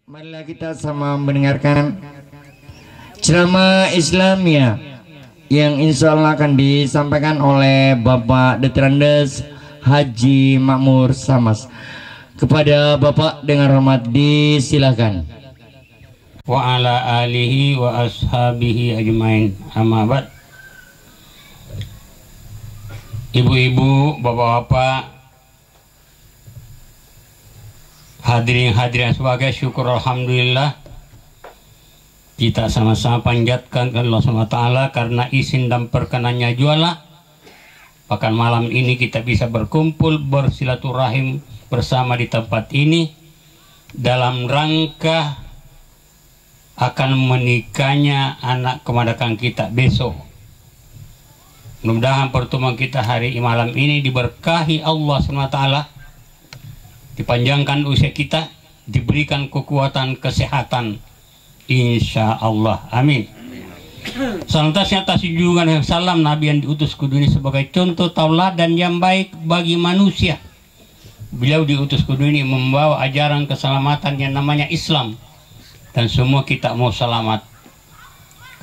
Marilah kita sama mendengarkan ceramah Islamia yang insya Allah akan disampaikan oleh Bapak Detrandes Haji Makmur Samas. Kepada Bapak dengan hormat disilakan. Wa ala alihi wa ashabihi ajmain, amma ba'd. Ibu-ibu, bapak-bapak, hadirin sebagai syukur alhamdulillah kita sama-sama panjatkan ke Allah SWT karena izin dan perkenannya jualah bahkan malam ini kita bisa berkumpul bersilaturahim bersama di tempat ini dalam rangka akan menikahnya anak keponakan kita besok. Mudah-mudahan pertemuan kita hari malam ini diberkahi Allah SWT, dipanjangkan usia kita, diberikan kekuatan kesehatan, insya Allah, amin. Selanjutnya atas junjungan yang salam Nabi yang diutus ke dunia sebagai contoh tauladan yang baik bagi manusia. Beliau diutus ke dunia membawa ajaran keselamatan yang namanya Islam, dan semua kita mau selamat.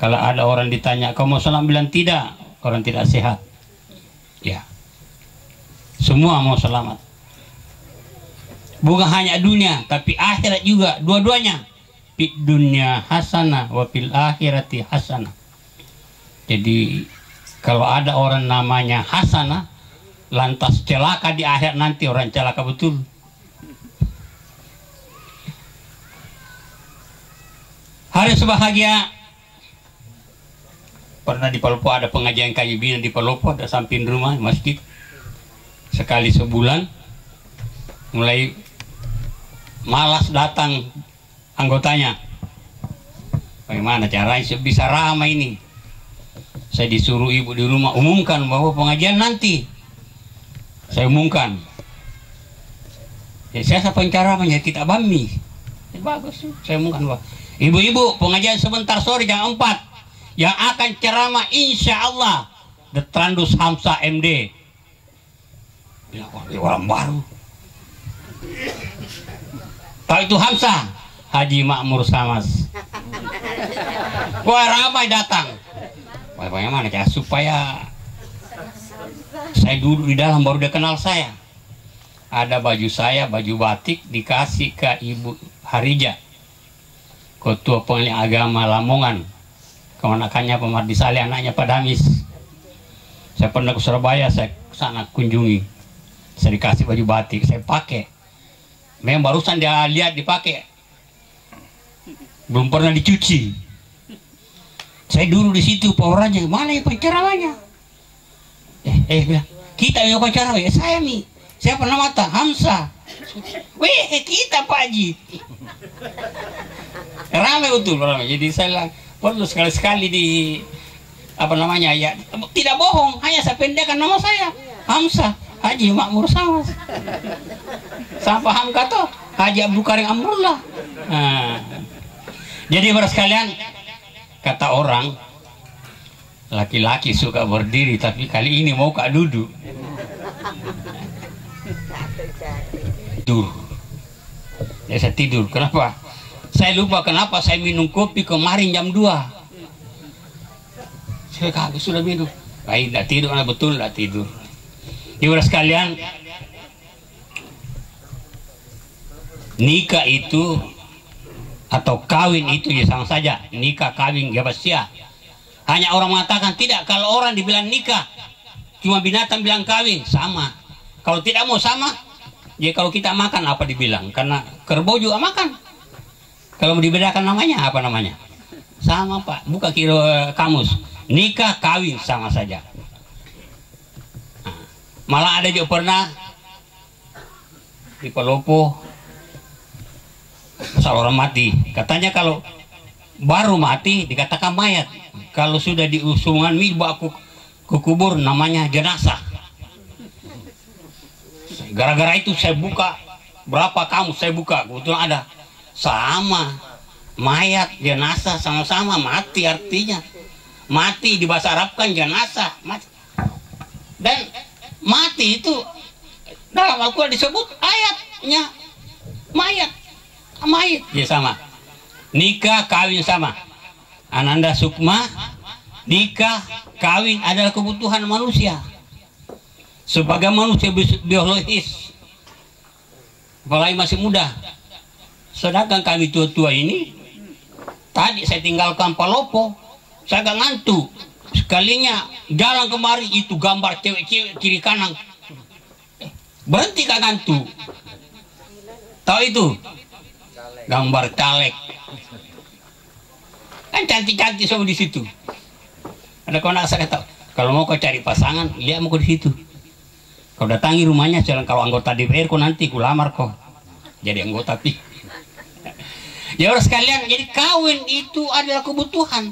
Kalau ada orang ditanya kau mau selamat, bilang tidak, orang tidak sehat. Ya, semua mau selamat. Bukan hanya dunia, tapi akhirat juga, dua-duanya. Fid dunya hasanah wa fil akhirati hasanah. Jadi kalau ada orang namanya hasanah, lantas celaka di akhir nanti, orang celaka betul. Hari sebahagia. Pernah di Palopo ada pengajian kayu bina di Palopo, ada samping rumah masjid. Sekali sebulan, mulai malas datang anggotanya. Bagaimana caranya bisa ramai ini? Saya disuruh ibu di rumah umumkan bahwa pengajian nanti. Saya umumkan. Ya, saya penceramahnya tidak bami. Ya, bagus, saya umumkan bahwa ibu-ibu pengajian sebentar sore jam 4 yang akan ceramah insya Allah Detrandes Hamzah MD. Ya, orang baru. Tahu itu Hamzah? Haji Makmur Samas. Wah, ramai datang. Bagaimana ya supaya saya duduk di dalam baru dia kenal saya. Ada baju saya, baju batik dikasih ke Ibu Harija, Ketua Pengadilan Agama Lamongan. Keponakannya Pemardi Saleh, anaknya Pak Damis. Saya pernah ke Surabaya, saya sana kunjungi. Saya dikasih baju batik, saya pakai. Memang barusan dia lihat dipakai, belum pernah dicuci. Saya dulu di situ, Pak orangnya, mana yang penceramahnya? Bilang, kita yang penceramah, ya saya nih. Saya pernah mata Hamzah. Weh, kita Pak Haji. Ramai betul, ramai. Jadi saya perlu sekali-sekali di apa namanya ya, tidak bohong, hanya saya pendekkan nama saya Hamzah Haji Makmur Samas. Sama paham kata Haji Abdul Karim Amrullah. Nah, jadi para sekalian, kata orang laki-laki suka berdiri, tapi kali ini mau kak duduk. Tidur. Ya saya tidur. Kenapa? Saya lupa kenapa saya minum kopi kemarin jam 2. Saya kaget sudah minum. Baik, tidak tidur, betul tidak tidur. Ibu sekalian, nikah itu atau kawin itu ya sama saja. Nikah, kawin, ya pasti ya. Hanya orang mengatakan tidak. Kalau orang dibilang nikah, cuma binatang bilang kawin, sama. Kalau tidak mau sama, ya kalau kita makan apa dibilang? Karena kerbau juga makan. Kalau mau dibedakan namanya, apa namanya? Sama Pak, buka kira kamus. Nikah, kawin, sama saja. Nah, malah ada juga pernah di Palopo, soal orang mati. Katanya kalau baru mati dikatakan mayat. Kalau sudah diusungan dibawa ke kubur namanya jenazah. Gara-gara itu saya buka berapa kamus, saya buka kebetulan ada. Sama, mayat, jenazah sama-sama mati, artinya mati di bahasa Arab kan jenazah mati. Dan mati itu dalam Al-Quran disebut ayatnya mayat. Mayit ya sama. Nikah kawin sama. Ananda Sukma, nikah kawin adalah kebutuhan manusia sebagai manusia biologis, apalagi masih muda. Sedangkan kami tua-tua ini, tadi saya tinggalkan Palopo, saya gak ngantuk. Sekalinya jalan kemari itu gambar cewek-cewek kiri kanan, berhenti gak ngantuk. Tahu itu gambar caleg kan cantik-cantik semua di situ. Ada kawan saya kata, kalau mau kau cari pasangan, lihat mau kau di situ. Kau datangi rumahnya, jalan kalau anggota DPR kau nanti ku lamar kau jadi anggota pi. Ya orang sekalian, jadi kawin itu adalah kebutuhan.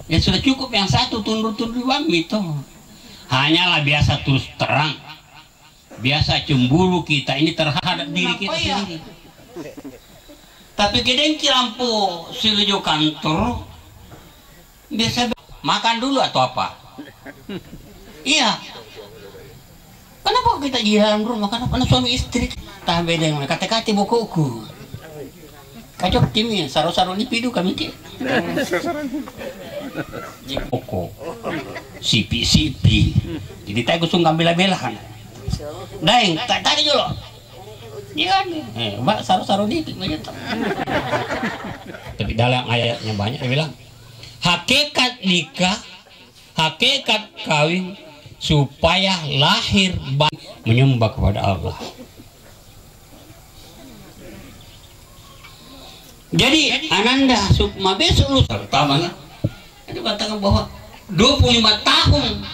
Ya sudah cukup yang satu tunduk-tunduk itu. Hanyalah biasa terus terang, biasa cemburu kita ini terhadap diri kita sendiri. Tapi kedengki lampu silujo kantor biasa makan dulu atau apa? Iya. Kenapa kita di dalam rumah? Kenapa suami istri? Tak beda yang kata-kata bukuku. Kacok kimi saru-saru ni pidu kami ti. Jipoko. Sipi-sipi. Jadi tak kusung bela-belahan. Daeng, tak tadi dulu. Iya, mbak saru-saru ni banyak. Tapi dalam ayatnya banyak dia bilang hakikat nikah, hakikat kawin supaya lahir menyembah kepada Allah. Jadi Ananda Sukma besok lu pertamanya itu katakan bahwa 25 tahun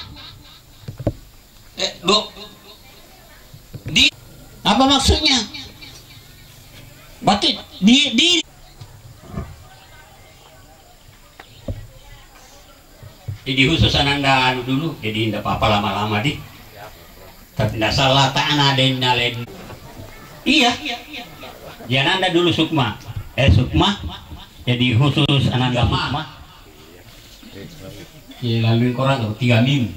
apa maksudnya? Berarti jadi khusus Ananda dulu, jadi tidak apa-apa lama-lama di. Tapi tidak salah tanah dan lain. Iya. Ya Ananda dulu Sukma. Sukma. Jadi khusus Ananda Sukma. Ya lalu korang 3 minggu.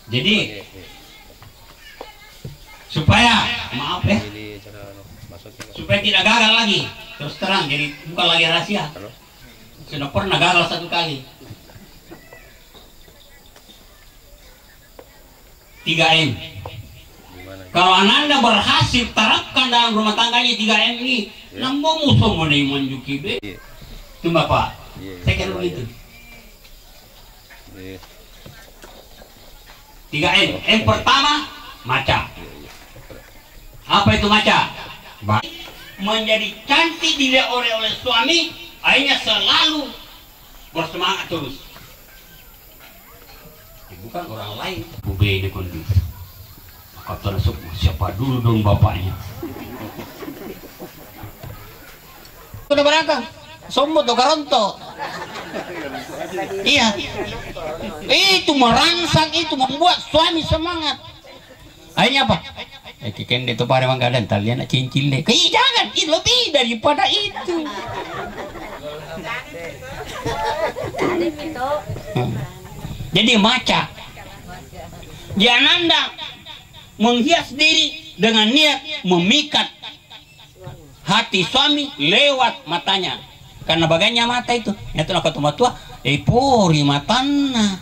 Jadi supaya maaf ya, supaya tidak gagal lagi, terus terang, jadi bukan lagi rahasia. Sudah pernah gagal 1 kali. 3M. Kalau Ananda berhasil terapkan dalam rumah tangganya 3M ini, nambah musuh mau menjuki be. Itu Bapak. Saya kira begitu. 3M. M pertama maca. Apa itu maca? Menjadi cantik dilihat oleh suami, akhirnya selalu bersemangat terus. Bukan orang lain. Bube ini kondus. Kata Sukma, siapa dulu dong bapaknya? Sudah berangkat. Sombong atau Karonto. Iya. Itu merangsang, itu membuat suami semangat. Akhirnya apa? Kiken itu pada manggadan talian cincin deh. Jangan, itu lebih daripada itu. Jadi maca. Jananda menghias diri dengan niat memikat hati suami lewat matanya. Karena bagainya mata itu. Itu nak kata tua, puri matana.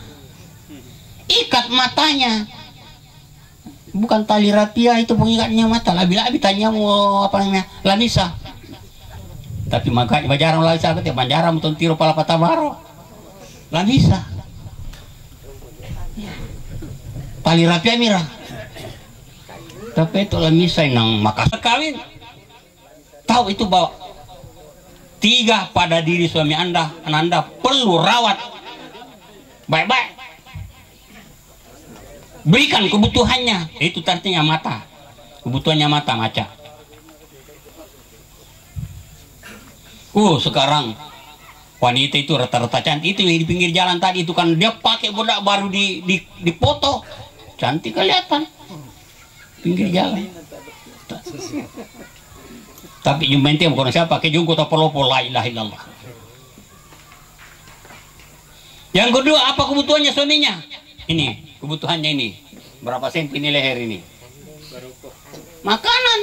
Ikat matanya. Bukan tali rapia itu pengikatnya mata. Labi-labi tanya mau apa namanya? Lanisa. Tapi makanya bajaran Lanisa ketika banjaran untuk tiru pala patabaro. Lanisa. Tali rapia mira. Tapi itu Lanisa yang Makassar kawin. Tahu itu bahwa 3 pada diri suami Anda perlu rawat baik-baik. Berikan kebutuhannya, itu artinya mata. Kebutuhannya mata maca. Sekarang wanita itu rata-rata cantik. Itu yang di pinggir jalan tadi itu kan dia pakai bedak baru dipoto. Cantik kelihatan. Pinggir jalan. Tapi yang penting bukan siapa pakai jungkut atau pelopo, la ilaha illallah. Yang kedua, apa kebutuhannya suaminya? Ini kebutuhannya ini. Berapa senti ini leher ini? makanan.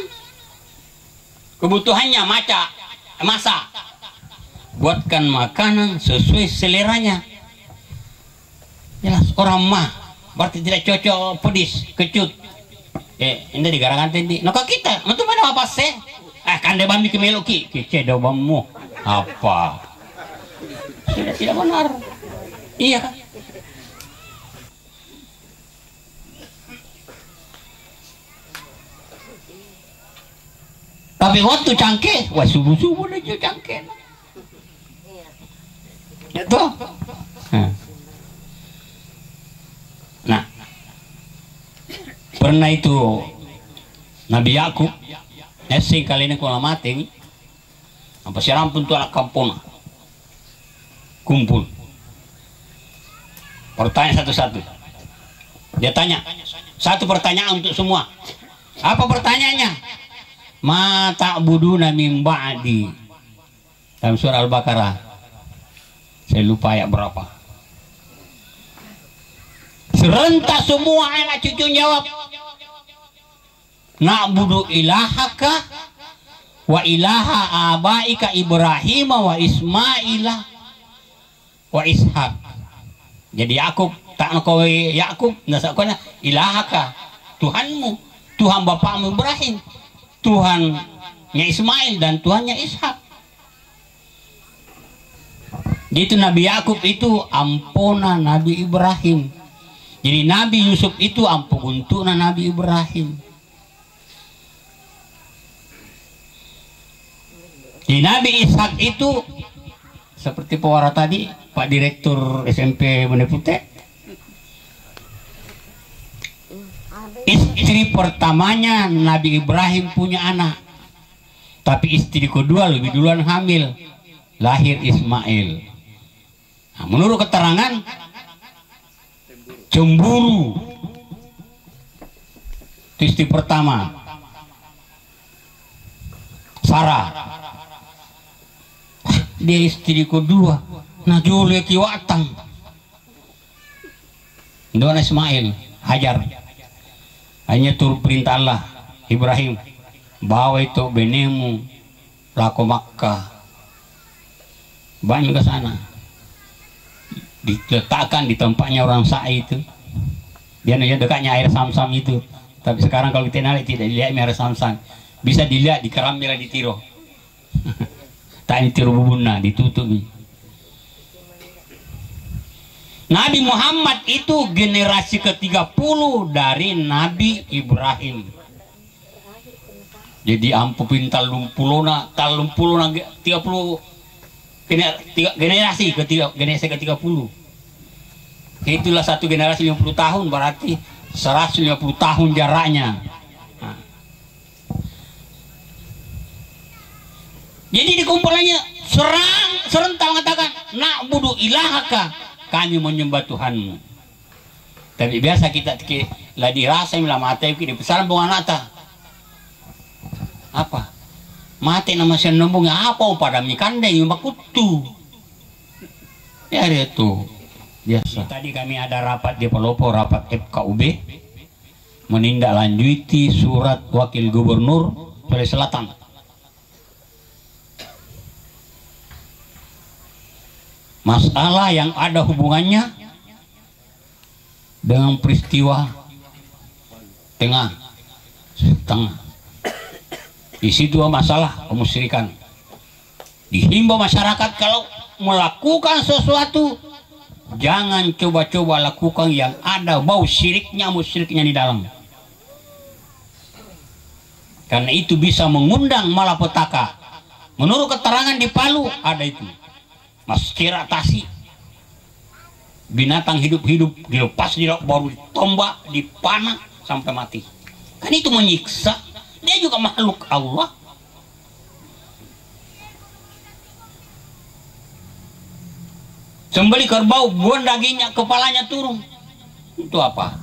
Kebutuhannya masak. Buatkan makanan sesuai seleranya. Jelas orang mah berarti tidak cocok pedis, kecut. Ini digarangan tadi. Naka kita, untuk mana apa sih? Kan dia bambi kemeloki, kece dobamu apa? Tidak benar. Iya kan? Tapi waktu cangke, wah subuh-subuh aja cangke. Itu. Nah, pernah itu Nabi Yakub, sing kali ini kalau mati, apa sih rampun tuh anak kampung kumpul. Pertanyaan satu-satu. Dia tanya, satu pertanyaan untuk semua. Apa pertanyaannya? Ma ta'buduna min ba'di. Dalam surah Al-Baqarah. Saya lupa ayat berapa. Serentak semua anak cucu jawab. Na'budu ilahaka wa ilaha abaika Ibrahim wa Ismaila wa Ishak. Jadi Yakub tak nak Yakub nasaknya ilahaka, Tuhanmu, Tuhan bapakmu Ibrahim, Tuhannya Ismail dan Tuhannya Ishak. Gitu Nabi Yakub itu ampunan Nabi Ibrahim. Jadi Nabi Yusuf itu ampun untuk Nabi Ibrahim. Jadi Nabi Ishak itu seperti pewara tadi, Pak Direktur SMP Banda Putih. Istri pertamanya Nabi Ibrahim punya anak, tapi istri kedua lebih duluan hamil, lahir Ismail. Nah, menurut keterangan cemburu istri pertama Sarah, dia istri kedua najule kiwatang doa Ismail Hajar. Hanya turut perintah Allah Ibrahim, bawa itu benemu lako Makkah, banyak ke sana, diletakkan di tempatnya orang Sa'i itu. Dia dekatnya air Samsam itu. Tapi sekarang kalau kita naik tidak dilihat air Samsam, bisa dilihat di Keram Merah di Tiro. Tak ini Tiro Bubuna ditutupi. Nabi Muhammad itu generasi ke-30 dari Nabi Ibrahim. Jadi ampun talumpulona 30 generasi ke-30. Itulah satu generasi 50 tahun, berarti 150 tahun jaraknya. Nah. Jadi dikumpulannya serentak mengatakan na'budu ilahaka, kami menyembah Tuhanmu. Tapi biasa kita lah dirasa milah mati di pesaran bunga nata. Apa? Mati nama senembungnya apa pada mikandeng yang bakutu. Ya itu biasa. Tadi kami ada rapat di Palopo, rapat FKUB menindaklanjuti surat Wakil Gubernur Sulawesi Selatan. Masalah yang ada hubungannya dengan peristiwa tengah. Di situ masalah kemusyrikan. Dihimbau masyarakat kalau melakukan sesuatu jangan coba-coba lakukan yang ada bau syiriknya, musyriknya di dalam. Karena itu bisa mengundang malapetaka. Menurut keterangan di Palu ada itu. Mas kira tasi binatang hidup-hidup dilepas baru ditombak, dipanah sampai mati. Kan itu menyiksa. Dia juga makhluk Allah. Sembeli kerbau, buang dagingnya, kepalanya turun. Itu apa?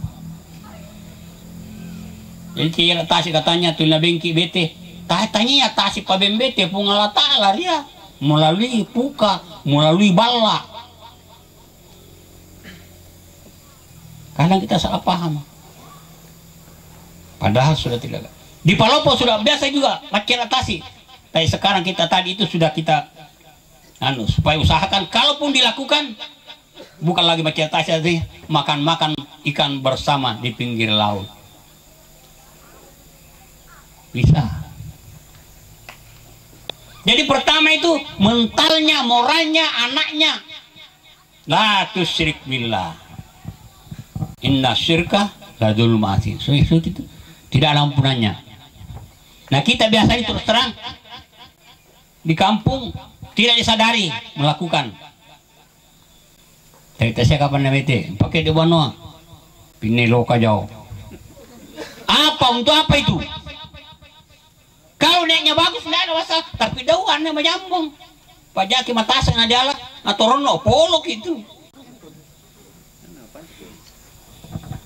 Jadi kira tasi katanya tuh bengki bete. Tanya ya tasi pabembete pungala ta'ala dia melalui puka, melalui bala. Kadang kita salah paham. Padahal sudah tidak. Di Palopo sudah biasa juga makin atasi. Tapi sekarang kita tadi itu sudah kita supaya usahakan kalaupun dilakukan bukan lagi makin atasi, makan-makan ikan bersama di pinggir laut. Bisa. Jadi pertama itu mentalnya, moralnya, anaknya. La tusyrik billah. Inna syirka la dzulmun adzim. So, itu tidak ada ampunannya. Nah, kita biasanya terus terang di kampung tidak disadari melakukan. Kita saya kapan namanya pakai di mana? Pinelo kajau. Apa untuk apa itu? Kalau naiknya bagus tidak ada masalah, tapi dauannya menyambung. Pajaki matasan ada lah atau rono polok itu.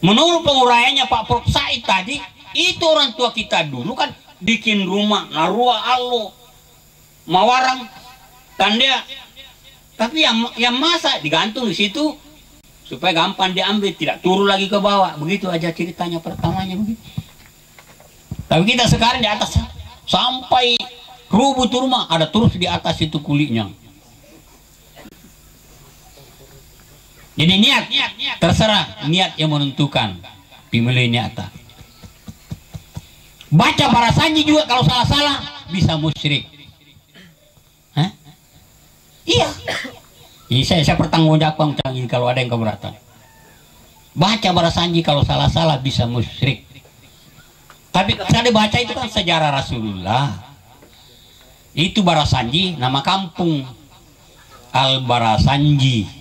Menurut penguraiannya Pak Prof Said tadi, itu orang tua kita dulu kan bikin rumah narua allo mawarang tanda, tapi yang masa digantung di situ supaya gampang diambil, tidak turun lagi ke bawah. Begitu aja ceritanya pertamanya begitu. Tapi kita sekarang di atas sampai rubuh rumah ada terus di atas itu kulitnya. Jadi niat terserah, niat yang menentukan pemilih nyata. Baca para sanji juga kalau salah-salah bisa musyrik. Hah? Iya. Jadi saya bertanggung jawab kalau ada yang keberatan. Baca para sanji kalau salah-salah bisa musyrik. Tapi saya dibaca itu kan sejarah Rasulullah. Itu Barasanji, nama kampung Al-Barasanji.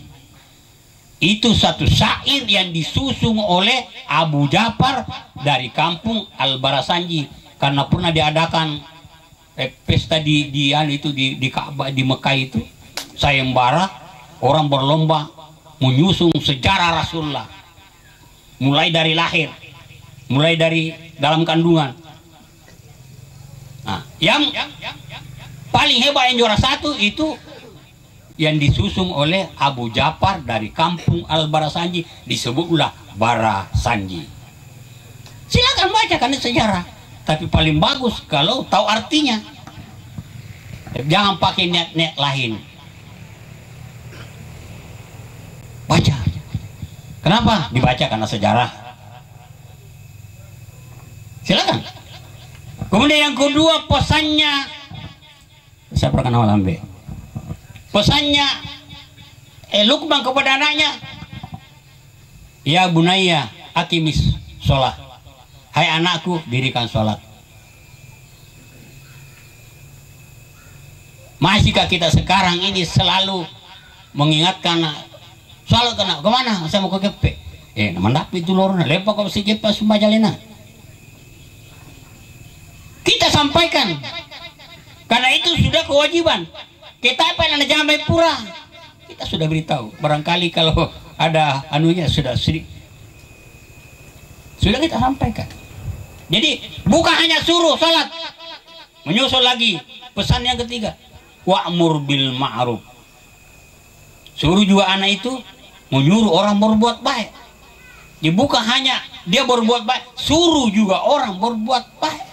Itu satu syair yang disusung oleh Abu Ja'far dari kampung Al-Barasanji, karena pernah diadakan pesta di Ka'bah di Mekah itu, sayembara, orang berlomba menyusung sejarah Rasulullah, mulai dari lahir, mulai dari dalam kandungan. Nah, yang paling hebat yang juara satu itu yang disusung oleh Abu Ja'far dari kampung Al-Barasanji, disebutlah Barasanji. Silakan baca karena sejarah, tapi paling bagus kalau tahu artinya. Jangan pakai niat-niat lain. Baca. Kenapa? Dibaca karena sejarah. Silakan. Kemudian yang kedua, pesannya saya perkenalkan Ambe. Pesannya Luqman kepada anaknya, ya bunaya akimis sholat, hai anakku dirikan sholat. Masihkah kita sekarang ini selalu mengingatkan sholat kemana? Saya mau ke GP. Mendapat itu lorna lepas kau si GP sumbajalena. Kita sampaikan karena itu sudah kewajiban. Kita apa yang jangan baik pura. Kita sudah beritahu. Barangkali kalau ada anunya sudah kita sampaikan. Jadi bukan hanya suruh salat, menyusul lagi pesan yang ketiga, wa'mur bil ma'ruf. Suruh juga anak itu menyuruh orang berbuat baik. Jadi bukan hanya dia berbuat baik, suruh juga orang berbuat baik.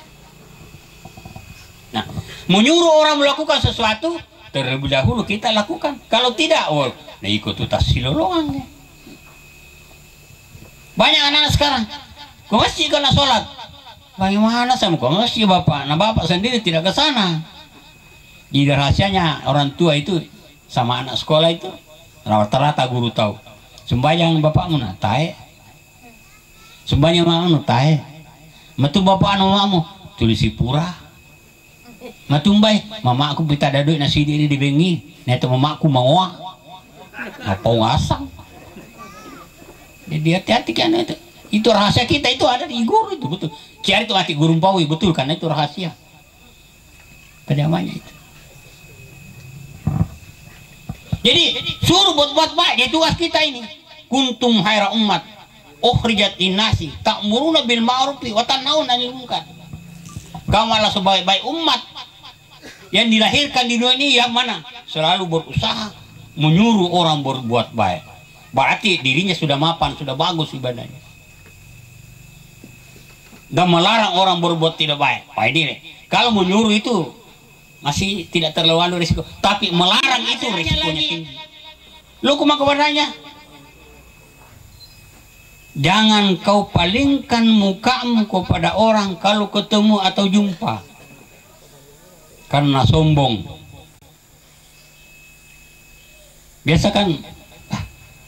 Nah, menyuruh orang melakukan sesuatu terlebih dahulu kita lakukan. Kalau tidak, nah ikut tas silolongan. Banyak anak-anak sekarang ke masjid karena sholat. Bagaimana saya mau ke masjid bapak? Nah bapak sendiri tidak ke sana. Jadi rahasianya orang tua itu sama anak sekolah itu rata-rata guru tahu. Sembahyang bapakmu nah tae. Sembahyang mamamu tae. Metu bapak anu mamamu tulisi pura. Matumbai, mama aku pita ada duit nasi diri di bengi. Neto mama aku mau apa ngasang. Jadi hati-hati kan itu. Itu rahasia kita itu ada di guru itu betul. Cari itu hati guru pawi betul karena itu rahasia. Pedamanya itu. Jadi suruh buat baik, dia tugas kita ini. Kuntum khaira ummat ukhrijat linnasi ta'muruna bil ma'ruf wa tanhauna 'anil munkar. Kamu adalah sebaik-baik umat yang dilahirkan di dunia ini yang mana selalu berusaha menyuruh orang berbuat baik. Berarti dirinya sudah mapan, sudah bagus ibadahnya. dan melarang orang berbuat tidak baik. Baik diri. Kalau menyuruh itu masih tidak terlalu risiko, tapi melarang itu risikonya tinggi. Lu kuma kepadanya, jangan kau palingkan mukamu kepada orang kalau ketemu atau jumpa, karena sombong. Biasa kan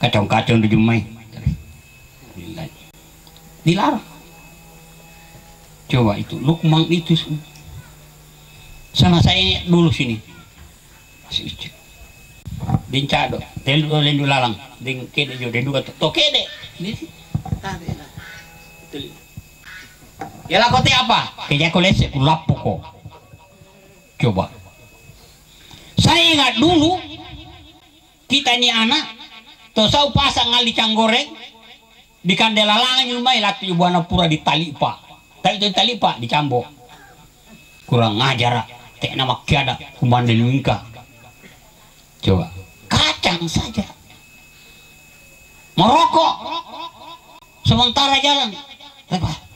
kacau-kacau di jumai, dilarang. Coba itu Lukman itu sama saya dulu sini masih icik din cado telu lendu lalang din kede jo den duga to kede ya lakote apa keja kolese kulapo ko. Coba saya ingat dulu kita ini anak to sau pasang ngali canggoreng di kandela langan nyumai latu buana pura di tali pak. Tapi itu tali pak dicambok, kurang ngajar, tek nama kiada kumandel mingka. Coba kacang saja, merokok sementara jalan,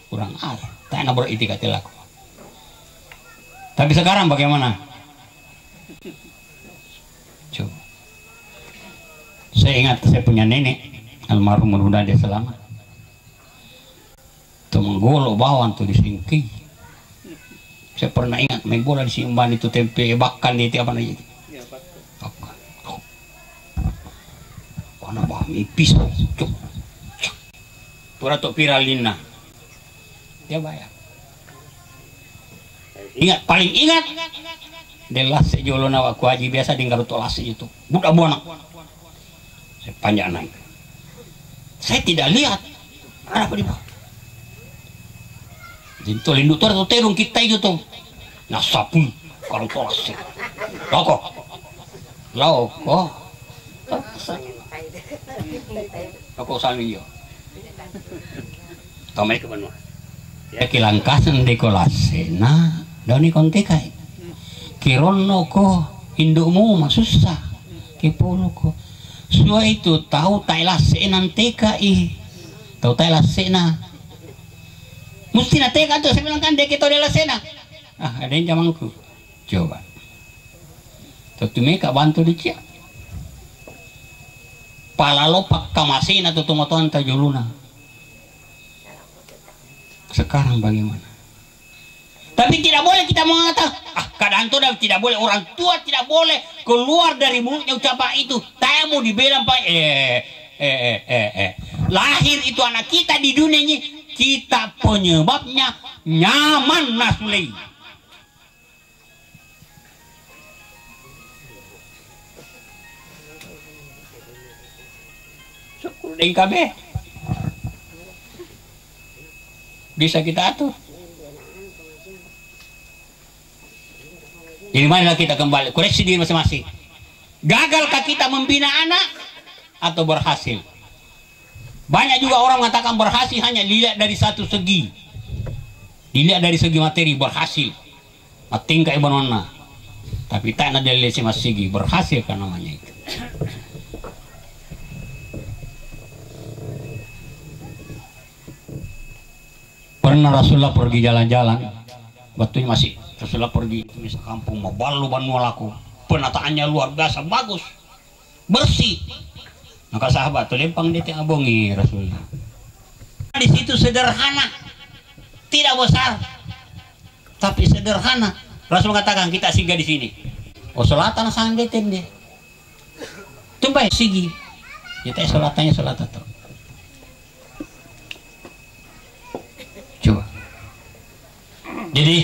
kurang ajar, tak nak beritikad laku. Tapi sekarang bagaimana? Coba, saya ingat saya punya nenek almarhum mudah dia selamat. Itu menggolok bawang tuh di Singki. Saya pernah ingat main bola di Simban itu tempe bakkan itu apa namanya? Bakkan. Mana bami pisau. Cuk. Pura tok piralina. Dia bayar. Ingat, paling ingat. Delas sejolo nawa ku haji biasa di Garut Lase itu. Budak bonak. Saya panjang naik. Saya tidak lihat. Ada apa di bawah? Jinto lindutor itu terung kita itu tuh nasapu kalau tolak loko loko loko sami yo tomai ke mana ya kilangkasan dekolasena doni kontekai kirono ko indukmu masusah kipolo ko suai itu tahu tailasena tekai tahu tailasena mesti na teka tuh, saya bilang kan dek itu adalah sena. Ada yang zamanku. Coba. Tuh mereka bantu dia. Palalopak kamasin atau tumotoan tajuluna. Sekarang bagaimana? Tapi tidak boleh kita mengatakan, kadang tuh tidak boleh, orang tua tidak boleh keluar dari mulutnya ucapan itu. Tamu dibilang pak, lahir itu anak kita di dunia ini. Kita penyebabnya nyaman nasulei. Syukur dengan KB. Bisa kita atur. Jadi mana kita kembali? Koreksi diri masing-masing. Gagalkah kita membina anak atau berhasil? Banyak juga orang mengatakan berhasil hanya dilihat dari satu segi. Dilihat dari segi materi berhasil. Tingkah ibanona. Tapi tak ada dari segi berhasil kan namanya itu. Pernah Rasulullah pergi jalan-jalan. Waktunya masih Rasulullah pergi ke kampung Mabalu Banualaku. Penataannya luar biasa bagus. Bersih. Maka sahabat tuh lempang dia abongi Rasulullah. Di situ sederhana, tidak besar, tapi sederhana. Rasul katakan kita singgah di sini. Oh selatan sang deten dia. Tumpai sigi. Kita solatannya solatan tuh. Coba. Jadi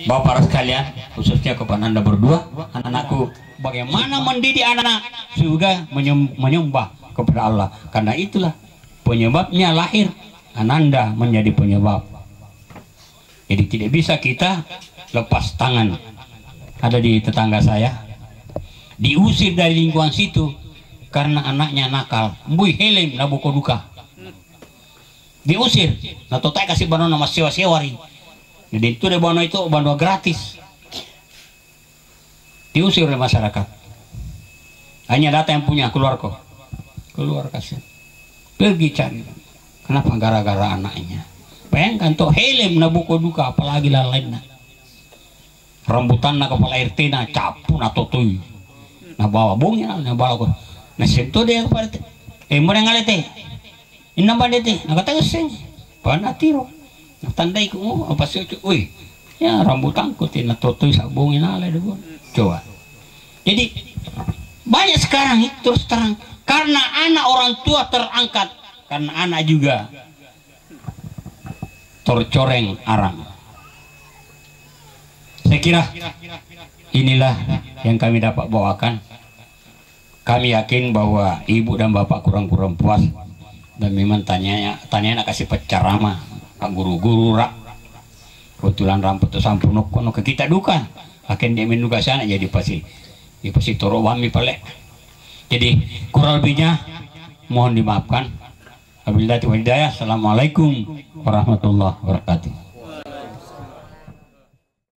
bapak sekalian, khususnya kepada anda berdua, anak-anakku, bagaimana mendidik anak juga menyembah kepada Allah. Karena itulah penyebabnya lahir ananda menjadi penyebab. Jadi tidak bisa kita lepas tangan. Ada di tetangga saya diusir dari lingkungan situ karena anaknya nakal. Mbui helem nabuko duka. Diusir. Nah totai kasih bano nama sewa-sewari. Jadi itu deh bano itu bano gratis. Diusir oleh masyarakat. Hanya data yang punya keluar kok. Keluar kasih pergi cari. Kenapa? Gara-gara anaknya Bayangkan tuh helm na buko duka apalagi lain na. Rambutan na kepala RT na capu na totoy. Na bawa bungnya na bawa ko. Na sento dia kepada mo na ngalete. Inna ba dete? Nakatagasing. Pa na tiro. Natandai ko apa sih uy. Ya rambutan ko tin na totoy sa bungin alay doon. Coba. Jadi banyak sekarang itu terus terang karena anak orang tua terangkat, karena anak juga tercoreng arang. Saya kira inilah yang kami dapat bawakan. Kami yakin bahwa ibu dan bapak kurang-kurang puas dan memang tanya nak kasih penceramah guru-guru rak kebetulan rambut itu sampun kono ke kita duka akan dia menugas sana jadi pasti toro wami pelek. Jadi kurang lebihnya mohon dimaafkan. Wabillahi taufiq wal hidayah. Assalamualaikum warahmatullahi wabarakatuh.